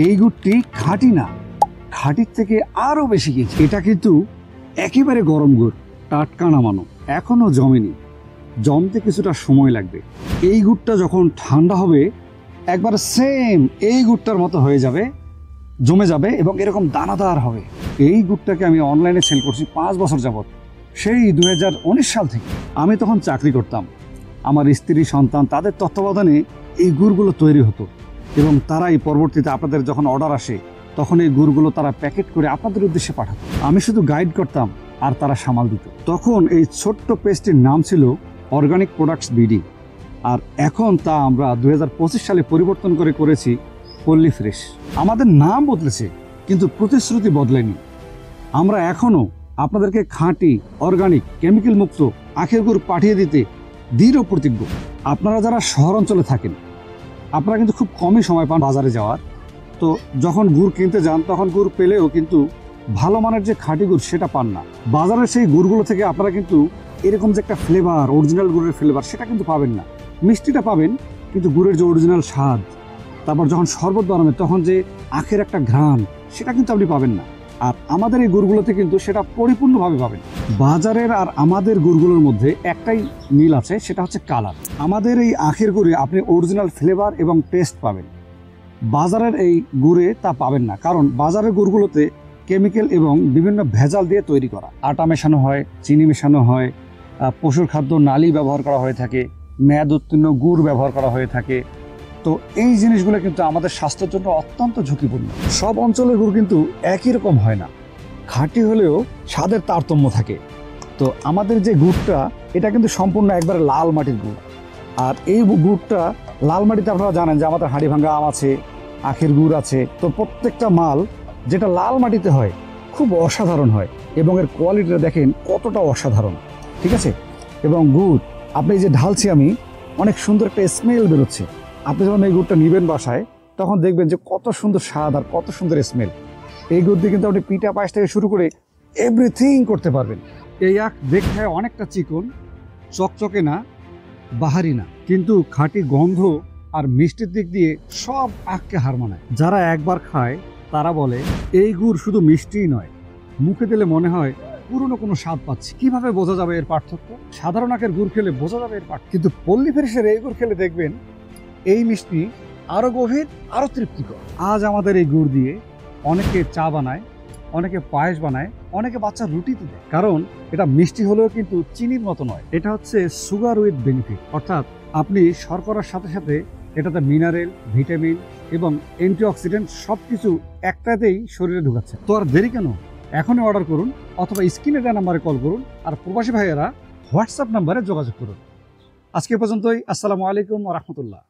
এই গুড়টি খাঁটি না, খাঁটির থেকে আরো বেশি কিছু। এটা কিন্তু একেবারে গরম গুড়, টাটকা নামানো, এখনো জমেনি, জমতে কিছুটা সময় লাগবে। এই গুড়টা যখন ঠান্ডা হবে একবার সেম এই গুড়টার মতো হয়ে যাবে, জমে যাবে এবং এরকম দানাদার হবে। এই গুড়টাকে আমি অনলাইনে সেল করছি 5 বছর যাবত, সেই 2019 সাল থেকে। আমি তখন চাকরি করতাম, আমার স্ত্রী সন্তান তাদের তত্ত্বাবধানে এই গুড়গুলো তৈরি হতো এবং তারাই পরবর্তীতে আপনাদের যখন অর্ডার আসে তখন এই গুড়গুলো তারা প্যাকেট করে আপনাদের উদ্দেশ্যে পাঠাতো। আমি শুধু গাইড করতাম আর তারা সামাল দিত। তখন এই ছোট্ট পেস্টটির নাম ছিল অর্গানিক প্রোডাক্টস বিডি, আর এখন তা আমরা 2025 সালে পরিবর্তন করেছি পল্লী ফ্রেশ। আমাদের নাম বদলেছে কিন্তু প্রতিশ্রুতি বদলেনি। আমরা এখনো আপনাদেরকে খাঁটি, অর্গানিক, কেমিক্যাল মুক্ত আখের গুড় পাঠিয়ে দিতে দৃঢ় প্রতিজ্ঞ। আপনারা যারা শহর অঞ্চলে থাকেন আপনারা কিন্তু খুব কমই সময় পান বাজারে যাওয়ার, তো যখন গুড় কিনতে যান তখন গুড় পেলেও কিন্তু ভালো মানের যে খাঁটি গুড় সেটা পান না। বাজারের সেই গুড়গুলো থেকে আপনারা কিন্তু এরকম যে একটা ফ্লেভার, অরিজিনাল গুড়ের ফ্লেভার সেটা কিন্তু পাবেন না। মিষ্টিটা পাবেন কিন্তু গুড়ের যে অরিজিনাল স্বাদ, তারপর যখন শরবত বানাবে তখন যে আখের একটা ঘ্রাণ, সেটা কিন্তু আপনি পাবেন না। আর আমাদের এই গুড়গুলোতে কিন্তু সেটা পরিপূর্ণভাবে পাবেন। বাজারের আর আমাদের গুড়গুলোর মধ্যে একটাই মিল আছে, সেটা হচ্ছে কালার। আমাদের এই আখের গুড়ে আপনি অরিজিনাল ফ্লেভার এবং টেস্ট পাবেন, বাজারের এই গুড়ে তা পাবেন না। কারণ বাজারের গুড়গুলোতে কেমিক্যাল এবং বিভিন্ন ভেজাল দিয়ে তৈরি করা, আটা মেশানো হয়, চিনি মেশানো হয়, পশুর খাদ্য নালি ব্যবহার করা হয়ে থাকে, মেয়াদ উত্তীর্ণ গুড় ব্যবহার করা হয়ে থাকে। তো এই জিনিসগুলো কিন্তু আমাদের স্বাস্থ্যের জন্য অত্যন্ত ঝুঁকিপূর্ণ। সব অঞ্চলের গুড় কিন্তু একই রকম হয় না, খাঁটি হলেও স্বাদের তারতম্য থাকে। তো আমাদের যে গুড়টা এটা কিন্তু সম্পূর্ণ একবারে লাল মাটির গুড়। আর এই গুড়টা লাল মাটিতে আপনারা জানেন যে আমাদের হাঁড়িভাঙ্গা আম আছে, আখের গুড় আছে। তো প্রত্যেকটা মাল যেটা লাল মাটিতে হয় খুব অসাধারণ হয় এবং এর কোয়ালিটিটা দেখেন কতটা অসাধারণ, ঠিক আছে। এবং গুড় আপনি যে ঢালছি আমি, অনেক সুন্দর একটা স্মেল বেরোচ্ছে। আপনি যখন এই গুড়টা নিবেন বাসায় তখন দেখবেন যে কত সুন্দর স্বাদ আর কত সুন্দর স্মেল। এই গুড় দিয়ে কিন্তু আপনি পিঠা পায়েস থেকে শুরু করে এভরিথিং করতে পারবেন। এই আখ দেখতে অনেকটা চিকন, চকচকে না, বাহারি না, কিন্তু খাঁটি গন্ধ আর মিষ্টির দিক দিয়ে সব আখকে হার মানায়। যারা একবার খায় তারা বলে এই গুড় শুধু মিষ্টিই নয়, মুখে দিলে মনে হয় পুরনো কোনো স্বাদ পাচ্ছি। কিভাবে বোঝা যাবে এর পার্থক্য? সাধারণ আখের গুড় খেলে বোঝা যাবে এর পার্থক্য, কিন্তু পল্লী ফ্রেশের এই গুড় খেলে দেখবেন এই মিষ্টি আরো গভীর, আরো তৃপ্তিকর। আজ আমাদের এই গুড় দিয়ে অনেকে চা বানায়, অনেকে পায়েস বানায়, অনেকে বাচ্চা রুটিতে দেয়। কারণ এটা মিষ্টি হলেও কিন্তু চিনির মতো নয়, এটা হচ্ছে সুগার উইথ বেনিফিট। অর্থাৎ আপনি শর্করার সাথে সাথে এটাতে মিনারেল, ভিটামিন এবং অ্যান্টিঅক্সিডেন্ট সবকিছু একটাতেই শরীরে ঢুকাচ্ছে। তো আর দেরি কেন? এখনই অর্ডার করুন অথবা স্ক্রিনে দেওয়া নাম্বারে কল করুন, আর প্রবাসী ভাইয়েরা হোয়াটসঅ্যাপ নাম্বারে যোগাযোগ করুন। আজকে পর্যন্তই। আসসালামু আলাইকুম ওয়া রাহমাতুল্লাহ।